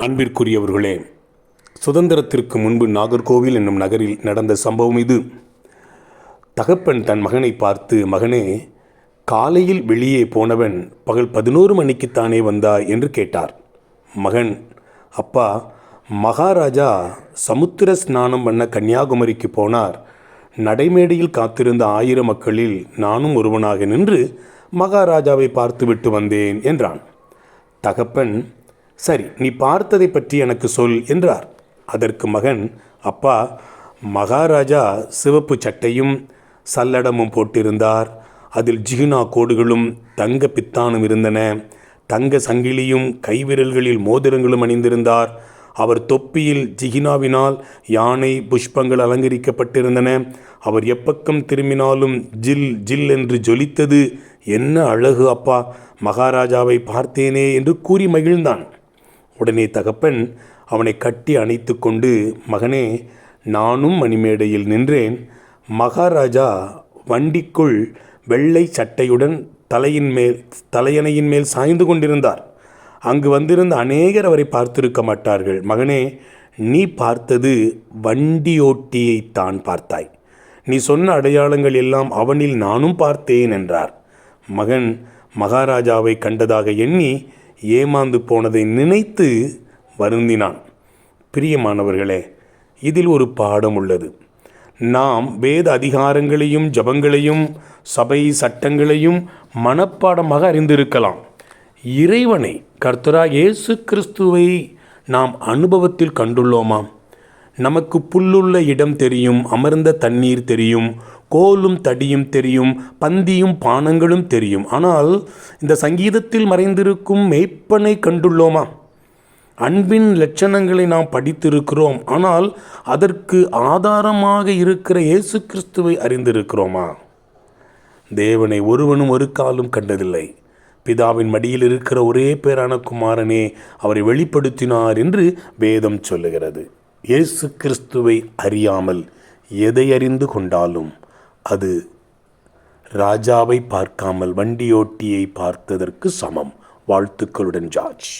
அன்பிற்குரியவர்களே, சுதந்திரத்திற்கு முன்பு நாகர்கோவில் என்னும் நகரில் நடந்த சம்பவம் இது. தகப்பன் தன் மகனை பார்த்து, மகனே, காலையில் வெளியே போனவன் பகல் 11 மணிக்குத்தானே வந்தாய் என்று கேட்டார். மகன், அப்பா, மகாராஜா சமுத்திர ஸ்நானம் பண்ண கன்னியாகுமரிக்கு போனார். நடைமேடையில் காத்திருந்த 1000 மக்களில் நானும் ஒருவனாக நின்று மகாராஜாவை பார்த்துவிட்டு வந்தேன் என்றான். தகப்பன், சரி, நீ பார்த்ததை பற்றி எனக்கு சொல் என்றார். அதற்கு மகன், அப்பா, மகாராஜா சிவப்பு சட்டையும் சல்லடமும் போட்டிருந்தார். அதில் ஜிகினா கோடுகளும் தங்க பித்தானும் இருந்தன. தங்க சங்கிலியும் கைவிரல்களில் மோதிரங்களும் அணிந்திருந்தார். அவர் தொப்பியில் ஜிகினாவினால் யானை புஷ்பங்கள் அலங்கரிக்கப்பட்டிருந்தன. அவர் எப்பக்கம் திரும்பினாலும் ஜில் ஜில் என்று ஜொலித்தது. என்ன அழகு அப்பா, மகாராஜாவை பார்த்தேனே என்று கூறி மகிழ்ந்தான். உடனே தகப்பன் அவனை கட்டி அணைத்து கொண்டு, மகனே, நானும் மணிமேடையில் நின்றேன். மகாராஜா வண்டிக்குள் வெள்ளை சட்டையுடன் தலையணையின் மேல் சாய்ந்து கொண்டிருந்தார். அங்கு வந்திருந்த அநேகர் அவரை பார்த்திருக்க மாட்டார்கள். மகனே, நீ பார்த்தது வண்டியோட்டியைத்தான் பார்த்தாய். நீ சொன்ன அடையாளங்கள் எல்லாம் அவனில் நானும் பார்த்தேன் என்றார். மகன் மகாராஜாவை கண்டதாக எண்ணி ஏமாந்து போனதை நினைத்து வருந்தினான். பிரியமானவர்களே, இதில் ஒரு பாடம் உள்ளது. நாம் வேத அதிகாரங்களையும் ஜபங்களையும் சபை சட்டங்களையும் மனப்பாடமாக அறிந்திருக்கலாம். இறைவனை, கர்த்தராகிய இயேசு கிறிஸ்துவை நாம் அனுபவத்தில் கண்டுள்ளோமா? நமக்கு புல்லுள்ள இடம் தெரியும், அமர்ந்த தண்ணீர் தெரியும், கோலும் தடியும் தெரியும், பந்தியும் பானங்களும் தெரியும். ஆனால் இந்த சங்கீதத்தில் மறைந்திருக்கும் மேய்ப்பனை கண்டுள்ளோமா? அன்பின் லட்சணங்களை நாம் படித்திருக்கிறோம். ஆனால் அதற்கு ஆதாரமாக இருக்கிற இயேசு கிறிஸ்துவை அறிந்திருக்கிறோமா? தேவனை ஒருவனும் ஒரு காலும் கண்டதில்லை. பிதாவின் மடியில் இருக்கிற ஒரே பேரான குமாரனே அவரை வெளிப்படுத்தினார் என்று வேதம் சொல்லுகிறது. இயேசு கிறிஸ்துவை அறியாமல் எதை அறிந்து கொண்டாலும் அது ராஜாவை பார்க்காமல் வண்டியோட்டியை பார்த்ததற்கு சமம். வாழ்த்துக்களுடன் ஜார்ஜ்.